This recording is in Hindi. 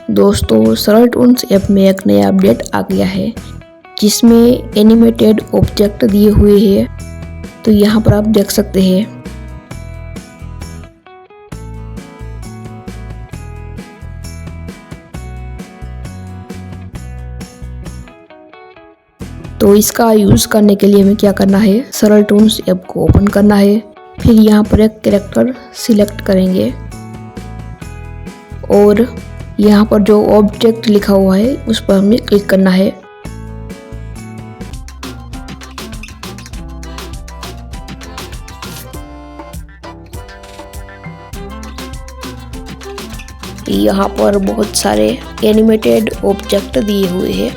दोस्तों सरल टूल्स ऐप में एक नया अपडेट आ गया है जिसमें एनिमेटेड ऑब्जेक्ट दिए हुए हैं। तो यहाँ पर आप देख सकते हैं। तो इसका यूज़ करने के लिए हमें क्या करना है, सरल टूल्स ऐप को ओपन करना है। फिर यहाँ पर एक कैरेक्टर सिलेक्ट करेंगे और यहाँ पर जो ऑब्जेक्ट लिखा हुआ है उस पर हमें क्लिक करना है। यहाँ पर बहुत सारे एनिमेटेड ऑब्जेक्ट दिए हुए हैं।